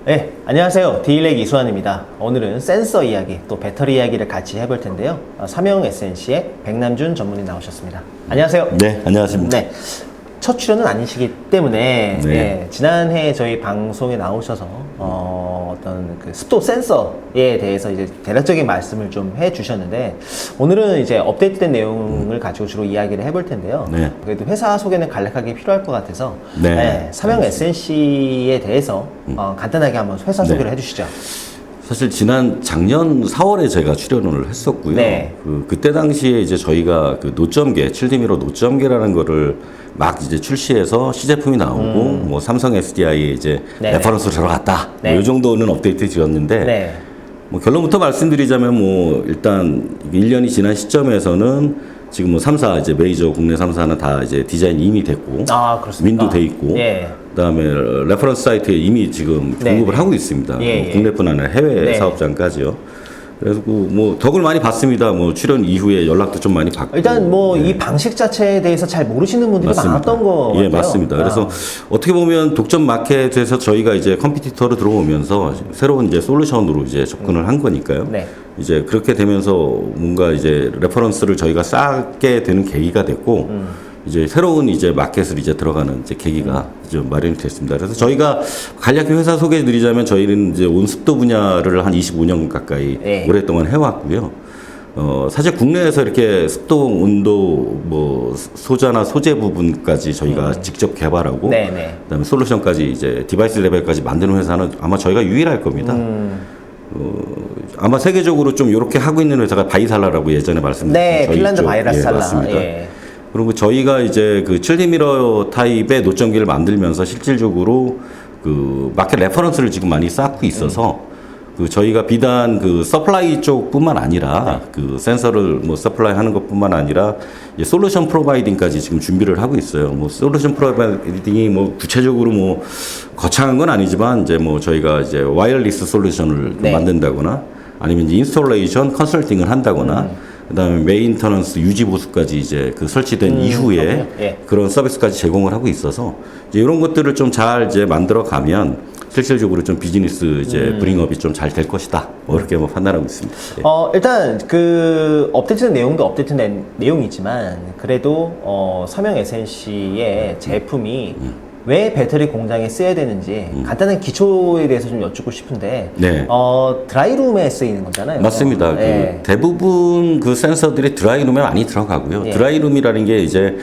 네, 안녕하세요. 디일렉 이수환입니다. 오늘은 센서 이야기, 또 배터리 이야기를 같이 해볼 텐데요. 삼형 SNC의 백남준 전문의 나오셨습니다. 안녕하세요. 네, 안녕하십니까. 네, 첫 출연은 아니시기 때문에 네. 지난해 저희 방송에 나오셔서 어떤 그 습도 센서에 대해서 이제 대략적인 말씀을 좀 해주셨는데 오늘은 이제 업데이트된 내용을 가지고 주로 이야기를 해볼 텐데요. 네. 그래도 회사 소개는 간략하게 필요할 것 같아서 네. 삼형 SNC에 대해서 간단하게 한번 회사 소개를 해주시죠. 사실 작년 4월에 제가 출연을 했었고요. 네. 그때 당시에 이제 저희가 그 노점계, 7D미러 노점계라는 거를 막 이제 출시해서 시제품이 나오고, 뭐 삼성 SDI에 이제 네네. 레퍼런스로 들어갔다. 네. 뭐 이 정도는 업데이트 드렸는데, 네. 뭐 결론부터 말씀드리자면 뭐 일단 1년이 지난 시점에서는 지금 뭐 3사 이제 메이저 국내 3사는 다 이제 디자인이 이미 됐고, 아, 그렇습니까? 민도 돼 있고, 예. 그다음에 레퍼런스 사이트에 이미 지금 네. 공급을 하고 있습니다. 예, 예. 국내뿐 아니라 해외 네. 사업장까지요. 그래서 뭐 덕을 많이 봤습니다. 뭐 출연 이후에 연락도 좀 많이 받고. 일단 뭐 이 네. 방식 자체에 대해서 잘 모르시는 분들이 맞습니다. 많았던 거 같아요. 예, 맞습니다. 그래서 어떻게 보면 독점 마켓에서 저희가 이제 컴피티터로 들어오면서 새로운 이제 솔루션으로 이제 접근을 한 거니까요. 네. 이제 그렇게 되면서 뭔가 이제 레퍼런스를 저희가 쌓게 되는 계기가 됐고, 이제 새로운 이제 마켓을 이제 들어가는 이제 계기가 이제 마련이 됐습니다. 그래서 저희가 간략히 회사 소개해 드리자면 저희는 이제 온습도 분야를 한 25년 가까이 네. 오랫동안 해왔고요. 사실 국내에서 이렇게 습도, 온도, 뭐 소자나 소재 부분까지 저희가 직접 개발하고, 네네. 그다음에 솔루션까지 이제 디바이스 레벨까지 만드는 회사는 아마 저희가 유일할 겁니다. 아마 세계적으로 좀 이렇게 하고 있는 회사가 바이살라라고 예전에 말씀드렸죠. 네, 핀란드 예, 바이라살라. 맞습니다. 예. 그리고 저희가 이제 그 7D미러 타입의 노점기를 만들면서 실질적으로 그 마켓 레퍼런스를 지금 많이 쌓고 있어서 그 저희가 비단 그 서플라이 쪽뿐만 아니라 그 센서를 뭐 서플라이 하는 것뿐만 아니라 이제 솔루션 프로바이딩까지 지금 준비를 하고 있어요. 뭐 솔루션 프로바이딩이 뭐 구체적으로 뭐 거창한 건 아니지만 이제 뭐 저희가 이제 와이어리스 솔루션을 네. 만든다거나 아니면 이제 인스톨레이션 컨설팅을 한다거나 그다음에 메인터넌스 유지 보수까지 이제 그 설치된 이후에 그렇군요. 예. 그런 서비스까지 제공을 하고 있어서 이제 이런 것들을 좀 잘 이제 만들어 가면 실질적으로 좀 비즈니스 이제 브링업이 좀 잘 될 것이다. 뭐 이렇게 뭐 판단하고 있습니다. 예. 일단 그 업데이트된 내용도 업데이트된 내용이지만 그래도 삼형 SNC의 제품이 왜 배터리 공장에 쓰여야 되는지 간단한 기초에 대해서 좀 여쭙고 싶은데 네. 드라이룸에 쓰이는 거잖아요. 맞습니다. 예. 그 대부분 그 센서들이 드라이룸에 많이 들어가고요. 예. 드라이룸이라는 게 이제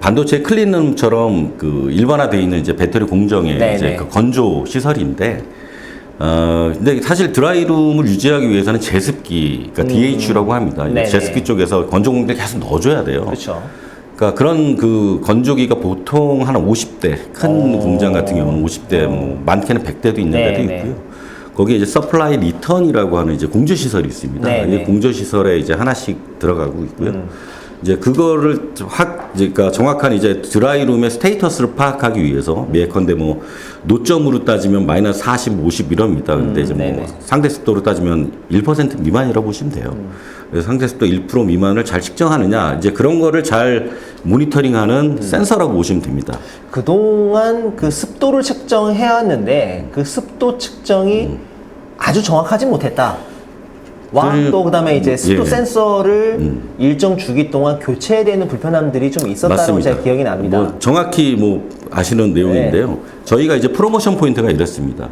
반도체 클린룸처럼 그 일반화되어 있는 이제 배터리 공정의 네네. 이제 그 건조 시설인데, 근데 사실 드라이룸을 유지하기 위해서는 제습기, 그러니까 DH라고 합니다. 네네. 제습기 쪽에서 건조 공기를 계속 넣어줘야 돼요. 그렇죠. 그러니까 그런 그 건조기가 보통 한 50대, 큰 공장 같은 경우는 50대, 뭐 많게는 100대도 있는 네, 데도 네. 있고요. 거기에 이제 서플라이 리턴이라고 하는 이제 공조 시설이 있습니다. 네, 이 네. 공조 시설에 이제 하나씩 들어가고 있고요. 이제 그거를 그러니까 정확한 이제 드라이룸의 스테이터스를 파악하기 위해서 예컨대 뭐 노점으로 따지면 마이너스 40, 50 이럽니다. 근데 이제 뭐 네네. 상대 습도로 따지면 1% 미만이라고 보시면 돼요. 그래서 상대 습도 1% 미만을 잘 측정하느냐, 이제 그런 거를 잘 모니터링하는 센서라고 보시면 됩니다. 그동안 그 습도를 측정해 왔는데 그 습도 측정이 아주 정확하지 못했다. 또 그다음에 이제 습도 예. 센서를 일정 주기 동안 교체해야 되는 불편함들이 좀 있었다고 제가 기억이 납니다. 뭐 정확히 뭐 아시는 내용인데요. 저희가 이제 프로모션 포인트가 이렇습니다.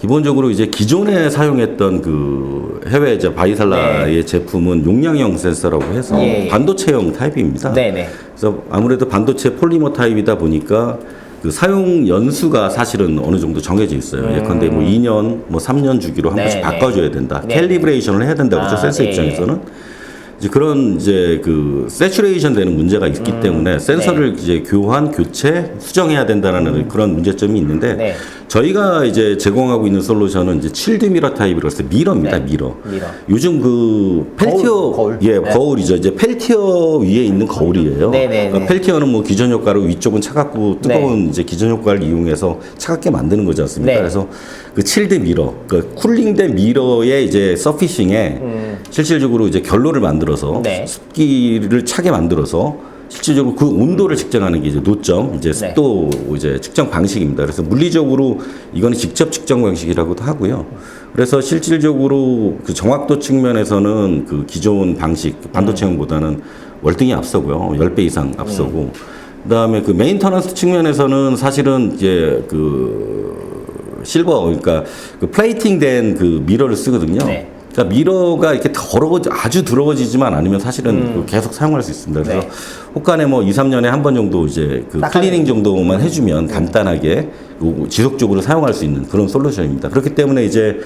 기본적으로 이제 기존에 사용했던 그 해외 이제 바이살라의 제품은 용량형 센서라고 해서 예, 예. 반도체형 타입입니다. 네네. 그래서 아무래도 반도체 폴리머 타입이다 보니까 그 사용 연수가 사실은 어느 정도 정해져 있어요. 예컨대 뭐 2년, 뭐 3년 주기로 한 번씩 네네. 바꿔줘야 된다. 네. 캘리브레이션을 해야 된다고 그죠? 센서 예, 입장에서는. 이제 그런 이제 그 세츄레이션 되는 문제가 있기 때문에 센서를 이제 교환, 교체, 수정해야 된다는 그런 문제점이 있는데 네. 저희가 이제 제공하고 있는 솔루션은 이제 7D 미러 타입이라고 해서 미러입니다. 네. 미러. 미러. 요즘 그 펠티어 거울. 예, 네. 거울이죠. 이제 펠티어 위에 있는 거울이에요. 네네네. 그러니까 펠티어는 뭐 기존 효과로 위쪽은 차갑고 뜨거운 이제 기존 효과를 이용해서 차갑게 만드는 거지 않습니까? 네. 그래서 그 7D 미러, 그 쿨링된 미러의 이제 서피싱에 실질적으로 이제 결로를 만들어서 네. 습기를 차게 만들어서 실질적으로 그 온도를 측정하는 게 이제 노점, 이제 습도 이제 측정 방식입니다. 그래서 물리적으로 이거는 직접 측정 방식이라고도 하고요. 그래서 실질적으로 그 정확도 측면에서는 그 기존 방식 반도체형보다는 월등히 앞서고요. 10배 이상 앞서고. 그다음에 그 메인터넌스 측면에서는 사실은 이제 그 실버, 그러니까 그 플레이팅된 그 미러를 쓰거든요. 네. 그러니까 미러가 이렇게 아주 더러워지지만 않으면 사실은 그 계속 사용할 수 있습니다. 그래서 혹간에 뭐 2, 3년에 한 번 정도 이제 그 클리닝 정도만 해주면 간단하게 지속적으로 사용할 수 있는 그런 솔루션입니다. 그렇기 때문에 이제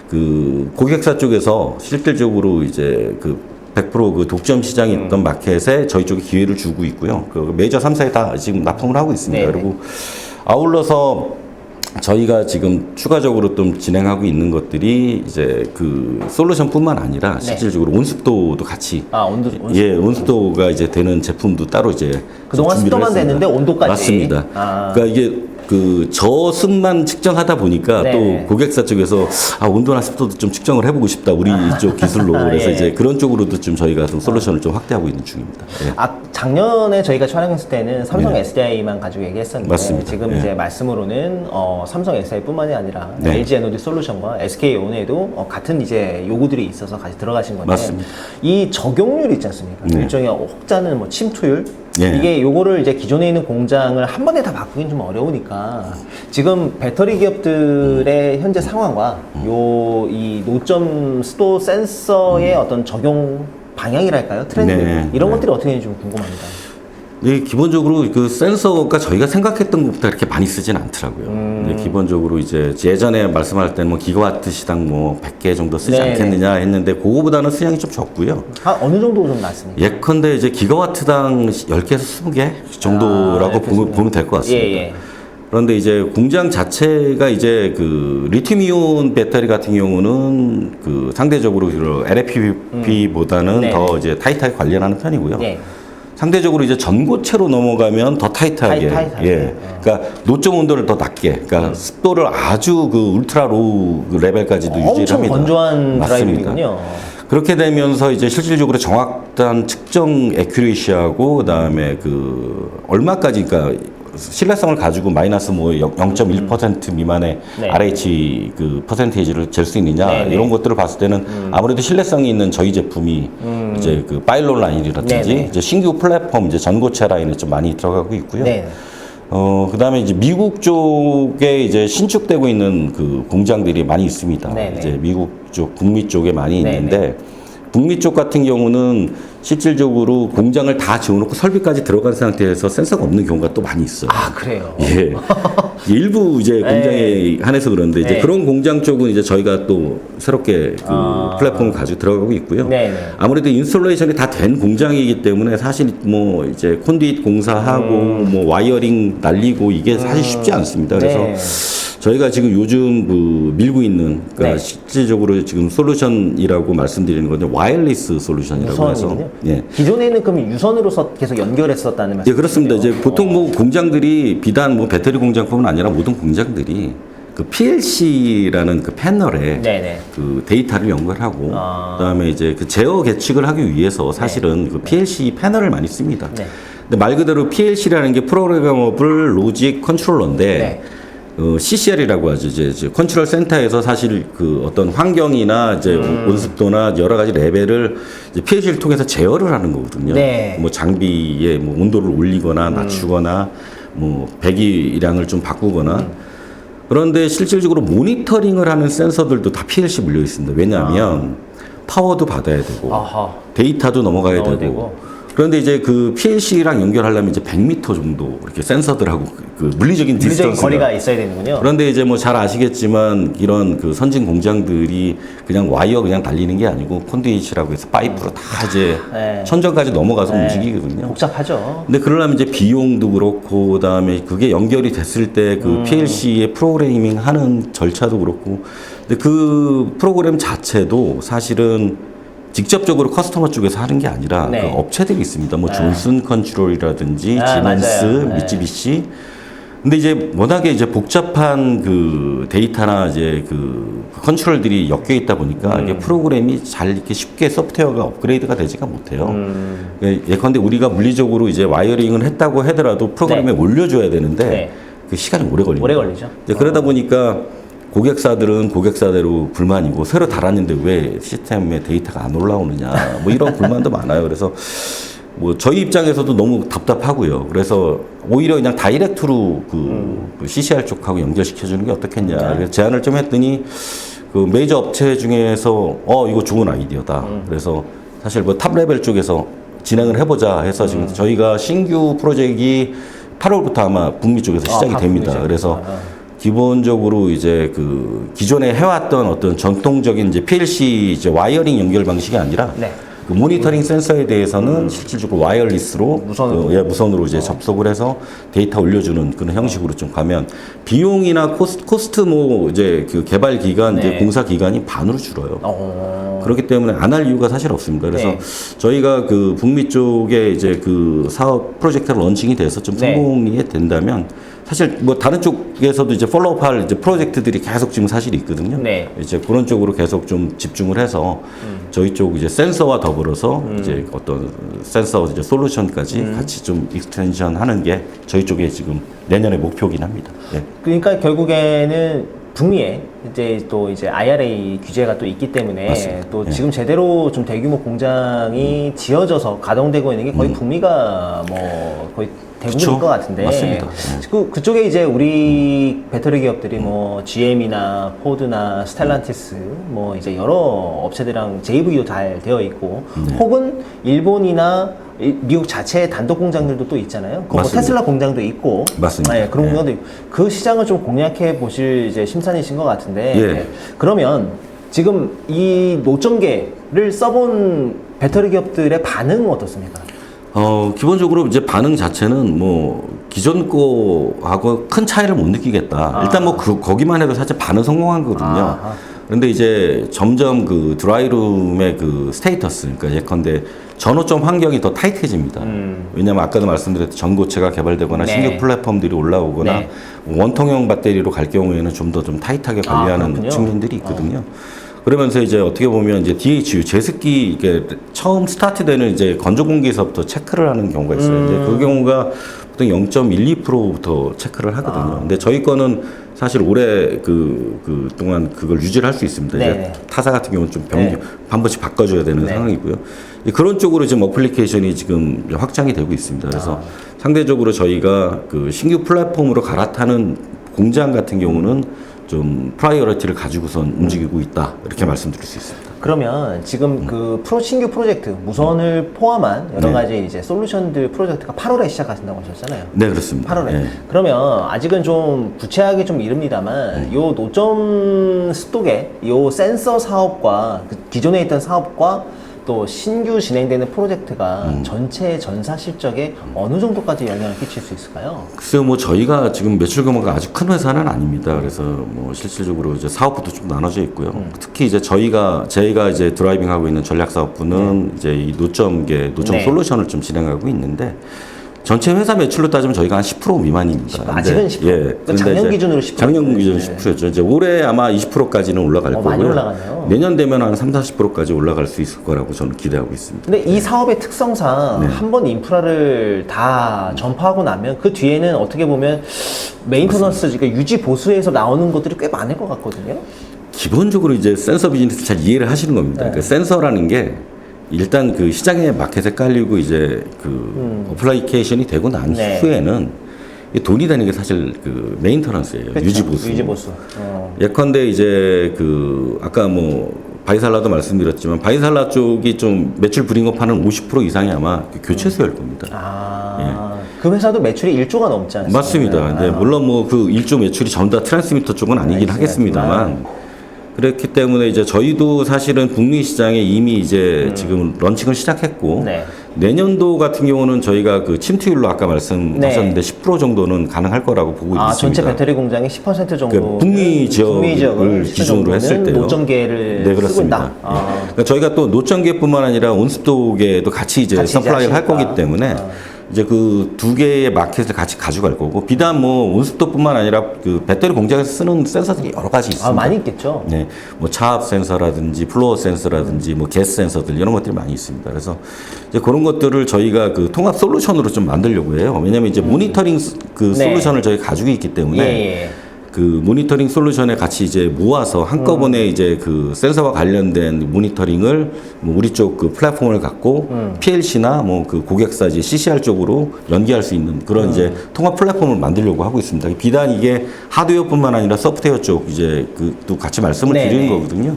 그 고객사 쪽에서 실질적으로 이제 그 100% 그 독점 시장이 있던 마켓에 저희 쪽에 기회를 주고 있고요. 그 메이저 3사에 다 지금 납품을 하고 있습니다. 네네. 그리고 아울러서 저희가 지금 추가적으로 좀 진행하고 있는 것들이 이제 그 솔루션뿐만 아니라 실질적으로 온습도도 같이 온도. 예, 온습도가 이제 되는 제품도 따로 이제 그동안 준비를 습도만 했습니다. 됐는데 온도까지. 맞습니다. 그러니까 이게 그 저습만 측정하다 보니까 또 고객사 쪽에서 온도나 습도도 좀 측정을 해보고 싶다 우리 이쪽 기술로 그래서 예. 이제 그런 쪽으로도 좀 저희가 좀 솔루션을 좀 확대하고 있는 중입니다. 예. 작년에 저희가 촬영했을 때는 삼성 SDI만 가지고 얘기했었는데 맞습니다. 지금 이제 말씀으로는 삼성 SDI뿐만이 아니라 네. LG 에너지 솔루션과 SK 온에도 같은 이제 요구들이 있어서 같이 들어가신 건데 맞습니다. 이 적용률 있지 않습니까? 일종의 혹자는 뭐 침투율 예. 이게 요거를 이제 기존에 있는 공장을 한 번에 다 바꾸긴 좀 어려우니까 지금 배터리 기업들의 현재 상황과 이 노점 수도 센서의 어떤 적용 방향이랄까요? 트렌드 이런 것들이 어떻게 되는지 좀 궁금합니다. 네, 기본적으로 그 센서가 저희가 생각했던 것보다 그렇게 많이 쓰진 않더라고요. 네, 기본적으로 이제 예전에 말씀할 때는 뭐 기가와트 시당 뭐 100개 정도 쓰지 않겠느냐 했는데 그거보다는 수량이 좀 적고요. 어느 정도 좀 낮습니까? 예컨대 이제 기가와트당 10개에서 20개 정도라고 보면 될 것 같습니다. 예. 그런데 이제 공장 자체가 이제 그 리튬이온 배터리 같은 경우는 그 상대적으로 LFP보다는 더 이제 타이트하게 관리하는 편이고요. 상대적으로 이제 전고체로 넘어가면 더 타이트하게, 예. 그러니까 노점 온도를 더 낮게, 그러니까 습도를 아주 그 울트라 로우 레벨까지도 유지를 엄청 합니다. 건조한 맞습니다. 드라이빙이군요. 그렇게 되면서 이제 실질적으로 정확한 측정 에큐레이시하고 그다음에 그 얼마까지, 그러니까 신뢰성을 가지고 마이너스 뭐 0.1% 미만의 RH 그 퍼센테이지를 잴 수 있느냐 이런 것들을 봤을 때는 아무래도 신뢰성이 있는 저희 제품이 이제 그 파일럿 라인이라든지 이제 신규 플랫폼 이제 전고체 라인에 좀 많이 들어가고 있고요. 그다음에 이제 미국 쪽에 이제 신축되고 있는 그 공장들이 많이 있습니다. 이제 미국 쪽, 북미 쪽에 많이 있는데 북미 쪽 같은 경우는 실질적으로 공장을 다 지어놓고 설비까지 들어간 상태에서 센서가 없는 경우가 또 많이 있어요. 그래요? 예. 일부 이제 공장에 한해서 그런데 이제 그런 공장 쪽은 이제 저희가 또 새롭게 그 플랫폼을 가지고 들어가고 있고요. 아무래도 인스톨레이션이 다 된 공장이기 때문에 사실 뭐 이제 콘듀잇 공사하고 뭐 와이어링 날리고 이게 사실 쉽지 않습니다. 그래서 저희가 지금 요즘 그 밀고 있는, 그러니까 실질적으로 지금 솔루션이라고 말씀드리는 건데 와이어리스 솔루션이라고 해서 기존에는 그럼 유선으로서 계속 연결했었다는 말씀? 예, 그렇습니다. 이제 보통 뭐 공장들이 비단 뭐 배터리 공장뿐만 아니라 모든 공장들이 그 PLC라는 그 패널에 그 데이터를 연결하고 그다음에 이제 그 제어 계측을 하기 위해서 사실은 그 PLC 패널을 많이 씁니다. 근데 말 그대로 PLC라는 게 프로그래머블 로직 컨트롤러인데 CCR이라고 하죠. 이제 컨트롤 센터에서 사실 그 어떤 환경이나 이제 온습도나 여러 가지 레벨을 이제 PLC를 통해서 제어를 하는 거거든요. 뭐 장비의 뭐 온도를 올리거나 낮추거나 뭐 배기량을 좀 바꾸거나 그런데 실질적으로 모니터링을 하는 센서들도 다 PLC 물려 있습니다. 왜냐하면 파워도 받아야 되고 데이터도 넘어가야 되고 그런데 이제 그 PLC랑 연결하려면 이제 100m 정도 이렇게 센서들하고 그 물리적인 거리가 있어야 되는군요. 그런데 이제 뭐 잘 아시겠지만 이런 그 선진 공장들이 그냥 와이어 그냥 달리는 게 아니고 콘듀잇이라고 해서 파이프로 다 이제 천정까지 넘어가서 움직이거든요. 복잡하죠. 근데 그러려면 이제 비용도 그렇고 그다음에 그게 연결이 됐을 때 그 PLC의 프로그래밍 하는 절차도 그렇고 근데 그 프로그램 자체도 사실은 직접적으로 커스터머 쪽에서 하는 게 아니라 그 업체들이 있습니다. 뭐 존슨 컨트롤이라든지 지멘스, 미쯔비시 근데 이제 워낙에 이제 복잡한 그 데이터나 이제 그 컨트롤들이 엮여 있다 보니까 이게 프로그램이 잘 이렇게 쉽게 소프트웨어가 업그레이드가 되지가 못해요. 예컨대 우리가 물리적으로 이제 와이어링을 했다고 하더라도 프로그램에 네. 올려줘야 되는데 네. 그 시간이 오래 걸립니다. 오래 걸리죠. 이제 그러다 보니까 고객사들은 고객사대로 불만이고 새로 달았는데 왜 시스템에 데이터가 안 올라오느냐 뭐 이런 불만도 많아요. 그래서 뭐 저희 입장에서도 너무 답답하고요. 그래서 오히려 그냥 다이렉트로 그 CCR 쪽하고 연결시켜 주는 게 어떻겠냐. 그래서 제안을 좀 했더니 그 메이저 업체 중에서 이거 좋은 아이디어다. 그래서 사실 뭐 탑 레벨 쪽에서 진행을 해보자 해서 지금 저희가 신규 프로젝트가 8월부터 아마 북미 쪽에서 시작이 됩니다. 그래서 기본적으로 이제 그 기존에 해왔던 어떤 전통적인 이제 PLC 이제 와이어링 연결 방식이 아니라 네. 그 모니터링 센서에 대해서는 실질적으로 와이어리스로 무선으로 이제 접속을 해서 데이터 올려주는 그런 형식으로 좀 가면 비용이나 코스트 뭐 이제 그 개발 기간 이제 공사 기간이 반으로 줄어요. 그렇기 때문에 안 할 이유가 사실 없습니다. 그래서 네. 저희가 그 북미 쪽에 이제 그 사업 프로젝트가 런칭이 돼서 좀 성공이 된다면 사실 뭐 다른 쪽에서도 이제 follow-up 이제 프로젝트들이 계속 지금 사실 있거든요. 네. 이제 그런 쪽으로 계속 좀 집중을 해서 저희 쪽 이제 센서와 더불어서 이제 어떤 센서 이제 솔루션까지 같이 좀 익스텐션 하는 게 저희 쪽에 지금 내년의 목표긴 합니다. 네. 그러니까 결국에는 북미에 이제 또 이제 IRA 규제가 또 있기 때문에 맞습니다. 또 예. 지금 제대로 좀 대규모 공장이 지어져서 가동되고 있는 게 거의 북미가 뭐 거의 대부분일 그쵸? 것 같은데 맞습니다. 그쪽에 이제 우리 배터리 기업들이 뭐 GM이나 포드나 스텔란티스 뭐 이제 여러 업체들이랑 JV도 잘 되어 있고 혹은 일본이나 미국 자체의 단독 공장들도 또 있잖아요. 뭐 맞습니다. 테슬라 공장도 있고, 맞습니다. 네, 그런 예. 공장도 있고 그 시장을 좀 공략해 보실 이제 심산이신 것 같은데 예. 그러면 지금 이 노점계를 써본 배터리 기업들의 반응은 어떻습니까? 기본적으로 이제 반응 자체는 뭐 기존 거하고 큰 차이를 못 느끼겠다. 일단 뭐 거기만 해도 사실 반은 성공한 거거든요. 아하. 그런데 이제 점점 그 드라이룸의 그 스테이터스, 그러니까 예컨대 전호점 환경이 더 타이트해집니다. 왜냐하면 아까도 말씀드렸듯이 전고체가 개발되거나 네. 신규 플랫폼들이 올라오거나 네. 원통형 배터리로 갈 경우에는 좀 더 좀 타이트하게 관리하는 그렇군요. 측면들이 있거든요. 그러면서 이제 어떻게 보면 이제 DHU 제습기 이게 처음 스타트되는 이제 건조 공기에서부터 체크를 하는 경우가 있어요. 이제 그 경우가 보통 0.12%부터 체크를 하거든요. 근데 저희 거는 사실 올해 그 동안 그걸 유지를 할 수 있습니다. 네. 이제 타사 같은 경우는 좀 네. 한 번씩 바꿔줘야 되는 네. 상황이고요. 그런 쪽으로 지금 어플리케이션이 지금 확장이 되고 있습니다. 그래서 상대적으로 저희가 그 신규 플랫폼으로 갈아타는 공장 같은 경우는 좀 프라이어리티를 가지고선 움직이고 있다 이렇게 말씀드릴 수 있습니다. 그러면 지금 그 신규 프로젝트 무선을 포함한 여러 네. 가지 이제 솔루션들 프로젝트가 8월에 시작하신다고 하셨잖아요. 네, 그렇습니다. 8월에. 네. 그러면 아직은 좀 구체하게 좀 이릅니다만 요 노점 스톡의 요 센서 사업과 그 기존에 있던 사업과 또 신규 진행되는 프로젝트가 전체 전사 실적에 어느 정도까지 영향을 끼칠 수 있을까요? 글쎄요, 뭐 저희가 지금 매출 규모가 아주 큰 회사는 아닙니다. 그래서 뭐 실질적으로 이제 사업부도 좀 나눠져 있고요. 특히 이제 저희가 이제 드라이빙하고 있는 전략 사업부는 이제 이 노점 네. 솔루션을 좀 진행하고 있는데 전체 회사 매출로 따지면 저희가 한 10% 미만입니다. 아직은 10%? 그러니까 작년 기준으로 10%? 작년 기준 네. 10%였죠. 이제 올해 아마 20%까지는 올라갈 거고요. 많이 올라가네요. 내년 되면 한 30-40%까지 올라갈 수 있을 거라고 저는 기대하고 있습니다. 근데 이 사업의 특성상 한 번 인프라를 다 전파하고 나면 그 뒤에는 어떻게 보면 메인터넌스, 그러니까 유지 보수에서 나오는 것들이 꽤 많을 것 같거든요. 기본적으로 이제 센서 비즈니스 잘 이해를 하시는 겁니다. 그러니까 센서라는 게 일단 그 시장의 마켓에 깔리고 이제 그 어플리케이션이 되고 난 네. 후에는 이 돈이 되는 게 사실 그 메인터넌스예요. 그렇죠. 유지 보수. 유지 보수. 예컨대 이제 그 아까 뭐 바이살라도 말씀드렸지만 바이살라 쪽이 좀 매출 브링업하는 50% 이상이 아마 그 교체 수요일 겁니다. 그 회사도 매출이 1조가 넘지 않습니까? 맞습니다. 네, 물론 뭐 그 1조 매출이 전부 다 트랜스미터 쪽은 아니긴 하겠습니다만 그렇기 때문에 이제 저희도 사실은 북미 시장에 이미 이제 지금 런칭을 시작했고 네. 내년도 같은 경우는 저희가 그 침투율로 아까 말씀하셨는데 10% 정도는 가능할 거라고 보고 있습니다. 전체 배터리 공장의 10% 정도 그 북미 지역을 기준으로 했을 때요. 노점계를 네, 쓰고 그렇습니다. 있다. 그러니까 저희가 또 노점계뿐만 아니라 온습도계도 같이 이제 같이 서플라이를 할 하시니까. 거기 때문에 이제 그 두 개의 마켓을 같이 가져갈 거고 비단 뭐 온스톱뿐만 아니라 그 배터리 공장에서 쓰는 센서들이 여러 가지 있습니다. 많이 있겠죠. 네, 뭐 차압 센서라든지 플로어 센서라든지 뭐 게스 센서들 이런 것들이 많이 있습니다. 그래서 이제 그런 것들을 저희가 그 통합 솔루션으로 좀 만들려고 해요. 왜냐하면 이제 모니터링 그 네. 솔루션을 저희 가 가지고 있기 때문에. 예. 그 모니터링 솔루션에 같이 이제 모아서 한꺼번에 이제 그 센서와 관련된 모니터링을 뭐 우리 쪽 그 플랫폼을 갖고 PLC나 뭐 그 고객사 이제 CCR 쪽으로 연계할 수 있는 그런 이제 통합 플랫폼을 만들려고 하고 있습니다. 비단 이게 하드웨어뿐만 아니라 소프트웨어 쪽 이제 그 또 같이 말씀을 네, 드리는 네. 거거든요.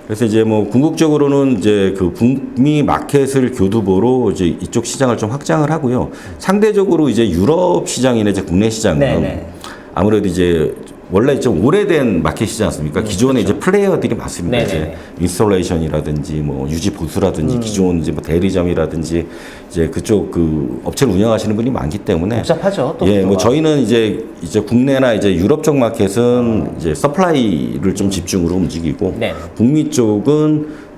그래서 이제 뭐 궁극적으로는 이제 그 북미 마켓을 교두보로 이제 이쪽 시장을 좀 확장을 하고요. 상대적으로 이제 유럽 시장이나 이제 국내 시장은 네네. 아무래도 이제 원래 좀 오래된 마켓이지 않습니까? 기존에 이제 플레이어들이 많습니다. 네네네. 이제 인스톨레이션이라든지 뭐 유지 보수라든지 기존 이제 뭐 대리점이라든지 이제 그쪽 그 업체를 운영하시는 분이 많기 때문에 복잡하죠. 또 예, 뭐 구조가. 저희는 이제 국내나 이제 유럽 쪽 마켓은 이제 서플라이를 좀 집중으로 움직이고 네. 북미 쪽은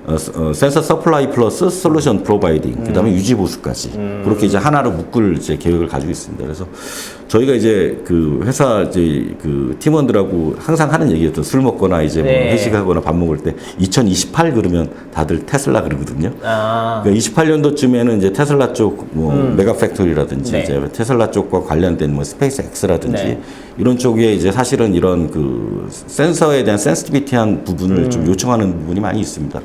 센서 서플라이 플러스 솔루션 프로바이딩 그다음에 유지 보수까지 그렇게 이제 하나로 묶을 이제 계획을 가지고 있습니다. 그래서 저희가 이제 그 회사 이제 그 팀원들하고 항상 하는 얘기였죠. 술 먹거나 이제 뭐 네. 회식하거나 밥 먹을 때 2028 그러면 다들 테슬라 그러거든요. 아. 그러니까 28년도쯤에는 이제 테슬라 쪽 뭐 메가 팩토리라든지 네. 이제 테슬라 쪽과 관련된 뭐 스페이스 X라든지 네. 이런 쪽에 이제 사실은 이런 그 센서에 대한 센시티비티한 부분을 좀 요청하는 부분이 많이 있습니다.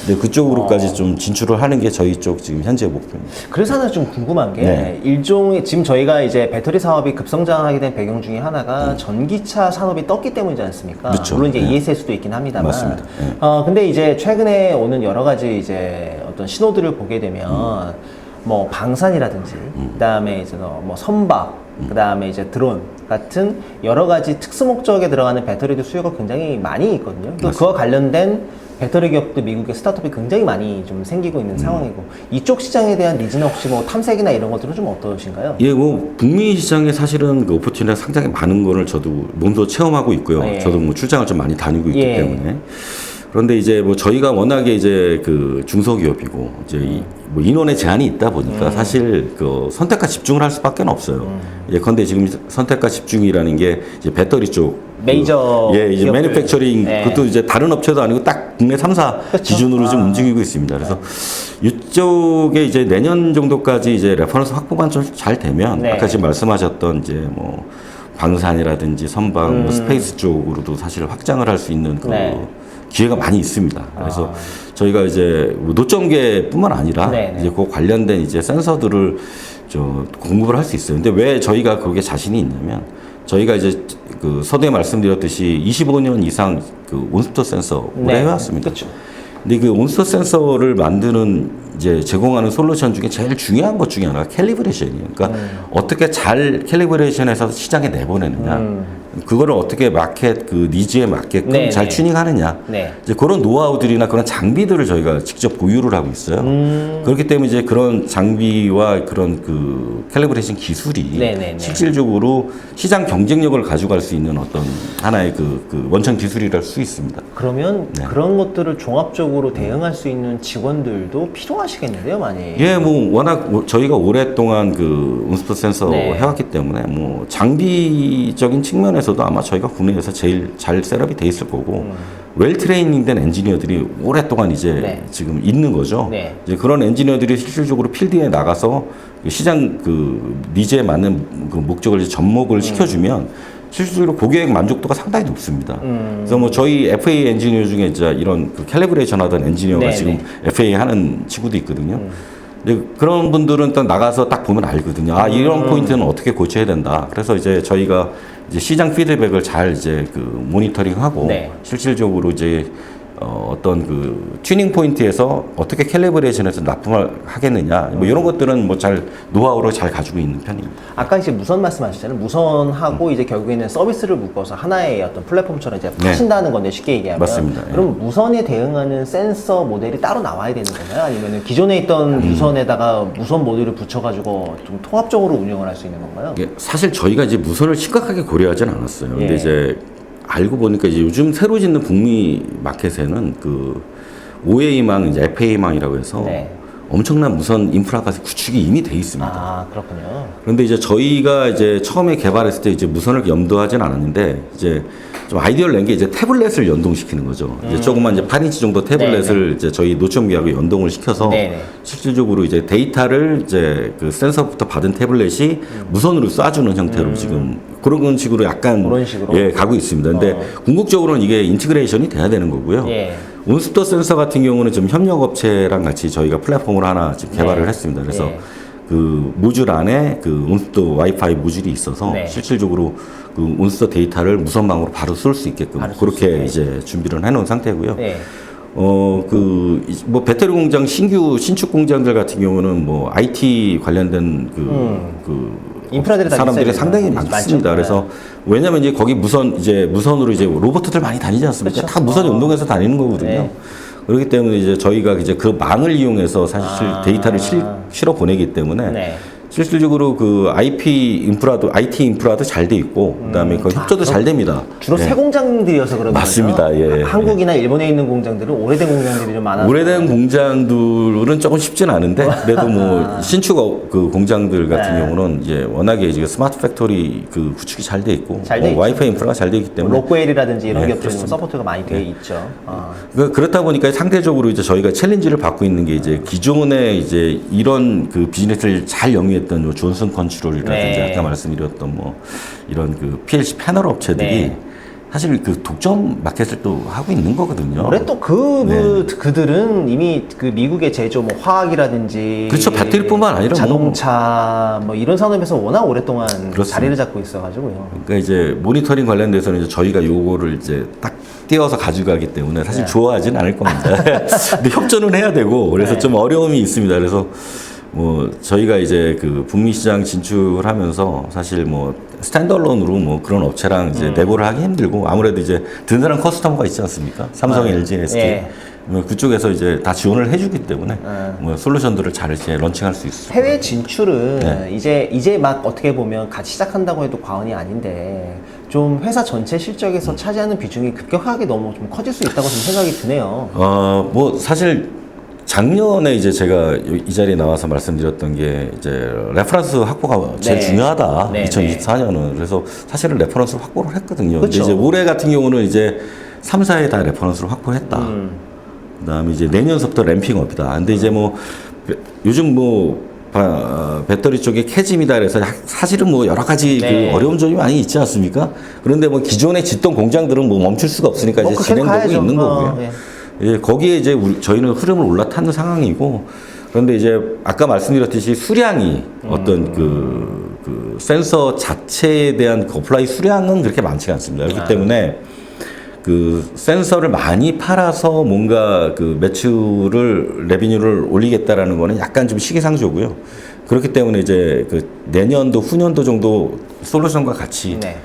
근데 그쪽으로까지 좀 진출을 하는 게 저희 쪽 지금 현재 목표입니다. 그래서 하나 좀 궁금한 게 네. 일종의 지금 저희가 이제 배터리 사업이 급성장하게 된 배경 중에 하나가 전기차 산업이 떴기 때문이지 않습니까? 그렇죠. 물론 이제 네. ESS도 있긴 합니다만. 맞습니다. 네. 근데 이제 최근에 오는 여러 가지 이제 어떤 신호들을 보게 되면 뭐 방산이라든지 그다음에 이제 뭐 선박 그다음에 이제 드론 같은 여러 가지 특수 목적에 들어가는 배터리도 수요가 굉장히 많이 있거든요. 또 그와 관련된 배터리 기업도 미국의 스타트업이 굉장히 많이 좀 생기고 있는 상황이고 이쪽 시장에 대한 니즈는 혹시 뭐 탐색이나 이런 것들은 좀 어떠신가요? 예, 뭐 북미 시장에 사실은 그 오퍼튜니티가 상당히 많은 거를 저도 몸소 체험하고 있고요. 예. 저도 뭐 출장을 좀 많이 다니고 있기 예. 때문에. 그런데 이제 뭐 저희가 워낙에 이제 그 중소기업이고 이제 뭐 인원의 제한이 있다 보니까 사실 그 선택과 집중을 할 수밖에 없어요. 예컨대 지금 선택과 집중이라는 게 이제 배터리 쪽 메이저 예, 이제 기업들. 매니팩처링 네. 그것도 이제 다른 업체도 아니고 딱 국내 3사 그렇죠. 기준으로 좀 움직이고 있습니다. 그래서 이쪽에 이제 내년 정도까지 이제 레퍼런스 확보만 좀 잘 되면 네. 아까 지금 말씀하셨던 이제 뭐 방산이라든지 선박, 뭐 스페이스 쪽으로도 사실 확장을 할 수 있는 그 네. 기회가 많이 있습니다. 그래서 저희가 이제 뭐 노점계뿐만 아니라 네, 네. 이제 그 관련된 이제 센서들을 저 공급을 할 수 있어요. 근데 왜 저희가 그게 자신이 있냐면 저희가 이제 그 서두에 말씀드렸듯이 25년 이상 그 온스톱 센서 오래 네. 해왔습니다. 그렇죠. 근데 그 온스톱 센서를 만드는 이제 제공하는 솔루션 중에 제일 중요한 것 중에 하나가 캘리브레이션이에요. 그러니까 어떻게 잘 캘리브레이션해서 시장에 내보내느냐. 그거를 어떻게 마켓 그 니즈에 맞게끔 네, 잘 네. 튜닝하느냐. 네. 이제 그런 노하우들이나 그런 장비들을 저희가 직접 보유를 하고 있어요. 그렇기 때문에 이제 그런 장비와 그런 그 캘리브레이션 기술이 네, 네, 네. 실질적으로 시장 경쟁력을 가져갈 수 있는 어떤 하나의 그 원천 기술이랄 수 있습니다. 그러면 네. 그런 것들을 종합적으로 대응할 수 있는 직원들도 필요하시겠는데요, 많이. 예, 뭐 워낙 저희가 오랫동안 그 온스톱 센서 네. 해왔기 때문에 뭐 장비적인 측면에서도 아마 저희가 국내에서 제일 잘 셋업이 돼 있을 거고 웰 트레이닝된 엔지니어들이 오랫동안 이제 네. 지금 있는 거죠. 네. 이제 그런 엔지니어들이 실질적으로 필드에 나가서 시장 그 니즈에 맞는 그 목적을 이제 접목을 시켜주면 실질적으로 고객 만족도가 상당히 높습니다. 그래서 뭐 저희 FA 엔지니어 중에 이제 이런 그 캘리브레이션 하던 엔지니어가 네, 지금 네. FA 하는 친구도 있거든요. 근데 그런 분들은 딱 나가서 딱 보면 알거든요. 아, 이런 포인트는 어떻게 고쳐야 된다. 그래서 이제 저희가 이제 시장 피드백을 잘 이제 그 모니터링하고 네. 실질적으로 이제 어떤 그 튜닝 포인트에서 어떻게 캘리브레이션해서 납품을 하겠느냐 뭐 이런 것들은 뭐 잘 노하우로 잘 가지고 있는 편입니다. 아까 이제 무선 말씀하셨잖아요. 무선하고 이제 결국에는 서비스를 묶어서 하나의 어떤 플랫폼처럼 이제 네. 파신다는 건데 쉽게 얘기하면. 맞습니다. 예. 그럼 무선에 대응하는 센서 모델이 따로 나와야 되는 건가요? 아니면 기존에 있던 무선에다가 무선 모듈을 붙여가지고 좀 통합적으로 운영을 할 수 있는 건가요? 이게 사실 저희가 이제 무선을 심각하게 고려하진 않았어요. 근데 예. 이제 알고 보니까 이제 요즘 새로 짓는 북미 마켓에는 그 OA망, 이제 FA망이라고 해서 네. 엄청난 무선 인프라가 구축이 이미 돼 있습니다. 아, 그렇군요. 그런데 이제 저희가 이제 처음에 개발했을 때 이제 무선을 염두하진 않았는데 이제 좀 아이디어를 낸 게 이제 태블릿을 연동시키는 거죠. 이제 조그만 이제 8인치 정도 태블릿을 이제 저희 노점기하고 연동을 시켜서 네네. 실질적으로 이제 데이터를 이제 그 센서부터 받은 태블릿이 무선으로 쏴주는 형태로 지금 그런 식으로 약간 그런 식으로? 예, 가고 있습니다. 근데 궁극적으로는 이게 인티그레이션이 돼야 되는 거고요. 예. 온습도 센서 같은 경우는 지금 협력업체랑 같이 저희가 플랫폼을 하나 지금 개발을 네. 했습니다. 그래서 예. 그 모듈 안에 그 온습도 와이파이 모듈이 있어서 네. 실질적으로 그 온습도 데이터를 무선망으로 바로 쏠 수 있게끔 바로 쏠수 그렇게 있게. 이제 준비를 해놓은 상태고요. 네. 뭐 배터리 공장 신축 공장들 같은 경우는 뭐 IT 관련된 인프라들이 다 사람들이 있어야 상당히 많죠. 많습니다. 그래서 왜냐면 이제 거기 무선으로 이제 로봇들 많이 다니지 않습니까? 그렇죠. 다 무선 연동해서 다니는 거거든요. 네. 그렇기 때문에 이제 저희가 이제 그 망을 이용해서 사실 데이터를 실어 보내기 때문에 네. 실질적으로 그 IT 인프라도 잘 돼 있고 그다음에 그 협조도 잘 됩니다. 주로 예. 새 공장들이어서 그런 거죠. 맞습니다. 예. 한국이나 일본에 있는 공장들은 오래된 공장들이 좀 많아서 오래된 공장들은 조금 쉽진 않은데 그래도 뭐 신축 그 공장들 같은 네. 경우는 이제 워낙에 이제 스마트 팩토리 그 구축이 잘 돼 있고 잘돼 있죠. 와이파이 인프라가 잘 돼 있기 때문에 로그웰이라든지 이런 네, 기업들은 그렇습니다. 서포트가 많이 돼 있죠. 그렇다 보니까 상대적으로 이제 저희가 챌린지를 받고 있는 게 이제 기존에 이제 이런 그 비즈니스를 잘 영위했던 요 존슨 컨트롤이라든지 네. 아까 말씀드렸던 뭐 이런 그 PLC 패널 업체들이 네. 사실 그 독점 마켓을 또 하고 있는 거거든요. 올해 또 그들은 이미 그 미국의 제조 뭐 화학이라든지 그렇죠. 배터리뿐만 아니라 자동차 뭐 이런 산업에서 워낙 오랫동안 그렇습니다. 자리를 잡고 있어가지고요. 그러니까 이제 모니터링 관련돼서는 이제 저희가 요거를 이제 딱 띄어서 가져가기 때문에 사실 네. 좋아하진 않을 겁니다. 근데 협조는 해야 되고 그래서 네. 좀 어려움이 있습니다. 그래서 뭐 저희가 이제 그 북미 시장 진출을 하면서 사실 뭐 스탠드얼론으로 뭐 그런 업체랑 이제 내고를 하기 힘들고 아무래도 이제 든든한 커스터머가 있지 않습니까? 삼성, LG, SK 예. 뭐 그쪽에서 이제 다 지원을 해주기 때문에 뭐 솔루션들을 잘 이제 런칭할 수 있습니다. 해외 진출은 네. 이제 막 어떻게 보면 같이 시작한다고 해도 과언이 아닌데 좀 회사 전체 실적에서 차지하는 비중이 급격하게 너무 좀 커질 수 있다고 좀 생각이 드네요. 뭐 사실 작년에 이제 제가 이 자리에 나와서 말씀드렸던 게 이제 레퍼런스 확보가 제일 네. 중요하다. 네, 2024년은. 그래서 사실은 레퍼런스를 확보를 했거든요. 그렇죠. 근데 이제 올해 같은 경우는 이제 3사에 다 레퍼런스를 확보했다. 그다음에 이제 내년서부터 램핑업이다. 근데 이제 뭐 요즘 뭐 배터리 쪽에 캐짐이다 그래서 사실은 뭐 여러 가지 네. 그 어려운 점이 많이 있지 않습니까? 그런데 뭐 기존에 짓던 공장들은 뭐 멈출 수가 없으니까 뭐 이제 그렇게 진행되고 가야죠. 있는 거고요. 예. 예, 거기에 이제 저희는 흐름을 올라타는 상황이고 그런데 이제 아까 말씀드렸듯이 수량이 어떤 그 센서 자체에 대한 그 어플라이 수량은 그렇게 많지가 않습니다. 그렇기 때문에 그 센서를 많이 팔아서 뭔가 그 매출을 레비뉴를 올리겠다라는 거는 약간 좀 시기상조고요. 그렇기 때문에 이제 그 내년도 후년도 정도 솔루션과 같이 네.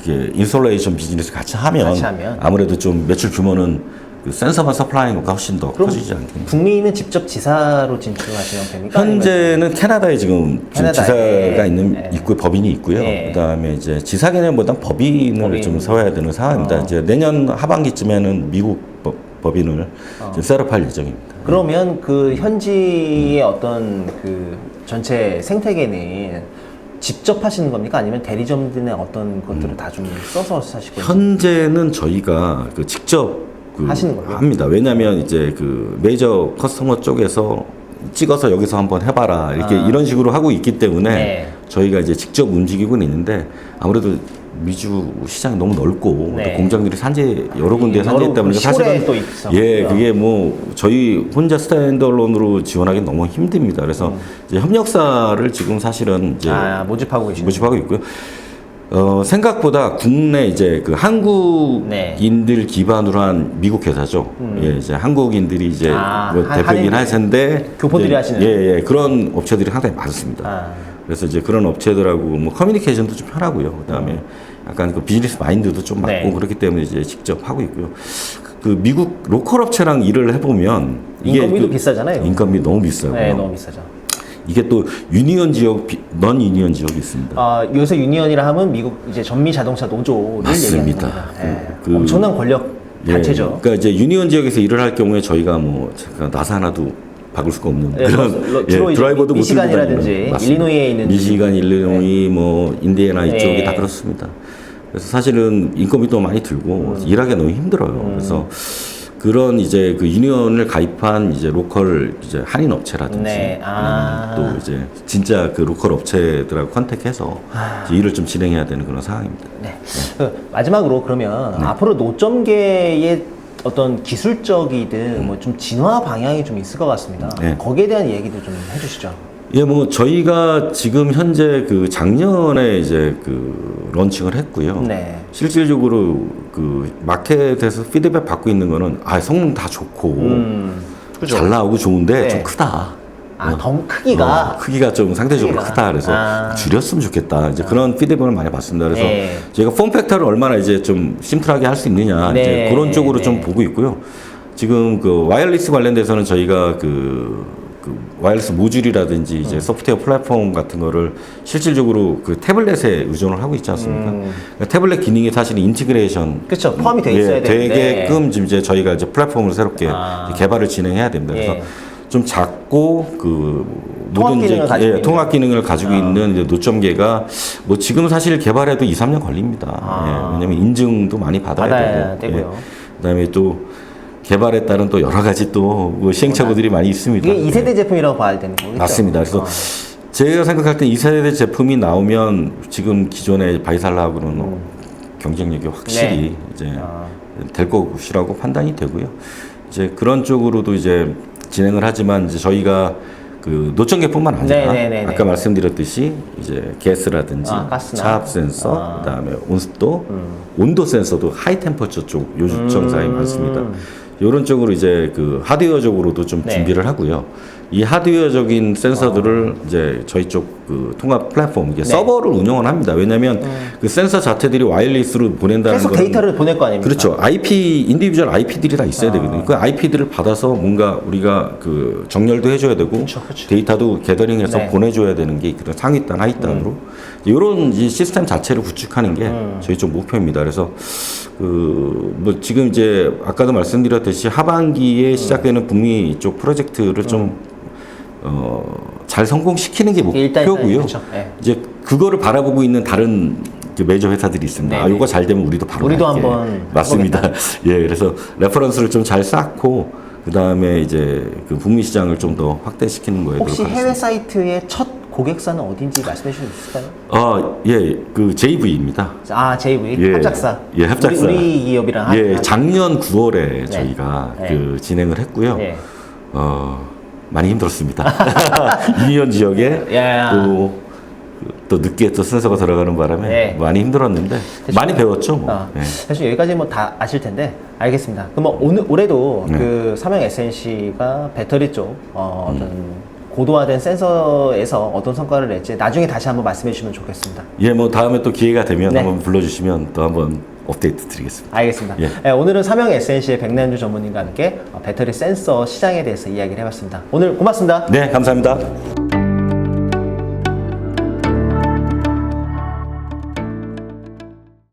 이렇게 인솔레이션 비즈니스 같이 하면 아무래도 좀 매출 규모는 그 센서만 서플라이는 것보다 훨씬 더 그럼 커지지 않겠나. 북미는 직접 지사로 진출하시는 형태입니까? 현재는 캐나다에 지금 캐나다에. 지사가 네. 있고 법인이 있고요. 네. 그다음에 이제 지사 개념보다 법인을 좀 세워야 되는 상황입니다. 이제 내년 하반기쯤에는 미국 법인을 이제 셋업할 예정입니다. 그러면 그 현지의 어떤 그 전체 생태계는 직접 하시는 겁니까? 아니면 대리점들의 어떤 것들을 다 좀 써서 사시고 현재는 저희가 그 직접 하시는 거예요? 합니다. 왜냐하면 이제 그 메이저 커스터머 쪽에서 찍어서 여기서 한번 해봐라 이렇게 이런 식으로 하고 있기 때문에 네. 저희가 이제 직접 움직이고는 있는데 아무래도 미주 시장이 너무 넓고 네. 또 공장들이 여러 군데 산재했다 보니까 사실은 또 있어. 예 그게 뭐 저희 혼자 스탠드얼론으로 지원하기 너무 힘듭니다. 그래서 이제 협력사를 지금 사실은 이제 모집하고 계시죠. 모집하고 있고요. 생각보다 국내 이제 그 한국인들 기반으로 한 미국 회사죠. 예, 이제 한국인들이 이제 뭐 대표이긴 할 텐데 교포들이 하시는. 예, 그런 업체들이 상당히 많습니다. 그래서 이제 그런 업체들하고 뭐 커뮤니케이션도 좀 편하고요. 그다음에 약간 그 비즈니스 마인드도 좀 맞고 네. 그렇기 때문에 이제 직접 하고 있고요. 그 미국 로컬 업체랑 일을 해보면 이게 인건비도 비싸잖아요. 인건비 너무 비싸고. 네, 너무 비싸죠. 이게 또 유니언 지역, 넌 유니언 지역이 있습니다. 요새 유니언이라 하면 미국 이제 전미 자동차 노조를 맞습니다. 얘기하는 겁니다. 엄청난 권력 단체죠. 그러니까 이제 유니언 지역에서 일을 할 경우에 저희가 뭐 나사 하나도 바꿀 수가 없는 네, 그런 주로 이제 드라이버도 못 미시간이라든지 들고 다니는. 일리노이에 있는 미시간, 일리노이, 뭐 인디애나 이쪽이 네. 다 그렇습니다. 그래서 사실은 인건비도 많이 들고 일하기가 너무 힘들어요. 그래서 그런 이제 그 유니언을 가입한 이제 로컬 이제 한인 업체라든지 네. 또 이제 진짜 그 로컬 업체들하고 컨택해서 이제 일을 좀 진행해야 되는 그런 상황입니다. 네. 그 마지막으로 그러면 앞으로 노점계의 어떤 기술적이든 뭐 좀 진화 방향이 좀 있을 것 같습니다. 네. 거기에 대한 얘기도 좀 해주시죠. 예, 뭐 저희가 지금 현재 그 작년에 이제 그 런칭을 했고요. 네. 실질적으로 그 마켓에서 피드백 받고 있는 거는 아 성능 다 좋고 그죠? 잘 나오고 좋은데 네. 좀 크다. 아, 덩 크기가 크기가 좀 상대적으로 크기가. 크다. 그래서 아. 줄였으면 좋겠다. 이제 그런 피드백을 많이 받습니다. 그래서 네. 저희가 폼팩터를 얼마나 이제 좀 심플하게 할 수 있느냐 네. 이제 그런 쪽으로 네. 좀 보고 있고요. 지금 그 와이어리스 관련돼서는 저희가 그 와이어리스 모듈이라든지 이제 소프트웨어 플랫폼 같은 거를 실질적으로 그 태블릿에 의존을 하고 있지 않습니까? 그러니까 태블릿 기능이 사실 인티그레이션 그렇죠. 포함이 돼 있어야 되는데. 되게끔 지금 이제 저희가 이제 플랫폼을 새롭게 이제 개발을 진행해야 됩니다. 그래서 예. 좀 작고 그 통합 모든 기능을 가지고 있는. 통합 기능을 가지고 있는 이제 노점계가 뭐 지금 사실 개발해도 2, 3년 걸립니다. 예, 왜냐면 인증도 많이 받아야 되고. 되고요. 그다음에 또 개발에 따른 또 여러 가지 또뭐 시행착오들이 많이 있습니다. 이게 2세대 제품이라고 봐야 되는 거겠죠? 맞습니다. 그래서 제가 생각할 때 2세대 제품이 나오면 지금 기존의 바이살라하고는 경쟁력이 확실히 네. 이제 될 것이라고 판단이 되고요. 이제 그런 쪽으로도 이제 진행을 하지만 이제 저희가 그 노점계뿐만 아니라 네네네네. 아까 말씀드렸듯이 이제 가스라든지 가스나. 차압 센서, 그다음에 온습도, 온도 센서도 하이 템퍼처 쪽 요청사항이 많습니다. 이런 쪽으로 이제 그 하드웨어적으로도 좀 네. 준비를 하고요. 이 하드웨어적인 센서들을 이제 저희 쪽 그 통합 플랫폼 이게 네. 서버를 운영을 합니다. 왜냐하면 그 센서 자체들이 와이어리스로 보낸다는 계속 거는 데이터를 보낼 거 아닙니까? 그렇죠. IP 인디비주얼 IP들이 다 있어야 되거든요. 그 IP들을 받아서 뭔가 우리가 그 정렬도 해줘야 되고 그쵸. 데이터도 게더링해서 네. 보내줘야 되는 게 그런 상위단 하위단으로 이런 이 시스템 자체를 구축하는 게 저희 쪽 목표입니다. 그래서 그 뭐 지금 이제 아까도 말씀드렸듯이 하반기에 시작되는 북미 쪽 프로젝트를 좀 잘 성공시키는 게 목표고요. 그렇죠. 네. 이제 그거를 바라보고 있는 다른 그 메이저 회사들이 있습니다. 네. 아, 요거 잘 되면 우리도 바로 우리도 갈게. 한번 맞습니다. 예, 그래서 레퍼런스를 좀 잘 쌓고 그 다음에 이제 그 북미 시장을 좀 더 확대시키는 거에 혹시 노력하겠습니다. 해외 사이트의 첫 고객사는 어딘지 말씀해 주실 수 있을까요? 아, 예, 그 JV입니다. 아, JV 예. 합작사. 예, 합작사. 우리 기업이랑 예, 작년 9월에 저희가 네. 그 진행을 했고요. 예. 많이 힘들었습니다. 유니언 지역에 예. 또 늦게 또 순서가 들어가는 바람에 예. 많이 힘들었는데 많이 배웠죠. 뭐. 예. 사실 여기까지 뭐 다 아실 텐데 알겠습니다. 그럼 뭐 올해도 네. 그 삼형 SNC가 배터리 쪽 어떤 고도화된 센서에서 어떤 성과를 낼지 나중에 다시 한번 말씀해 주시면 좋겠습니다. 예, 뭐 다음에 또 기회가 되면 네. 한번 불러주시면 또 한번 업데이트 드리겠습니다. 알겠습니다. 예. 네, 오늘은 삼형 SNC의 백남주 전문님과 함께 배터리 센서 시장에 대해서 이야기를 해봤습니다. 오늘 고맙습니다. 네, 감사합니다.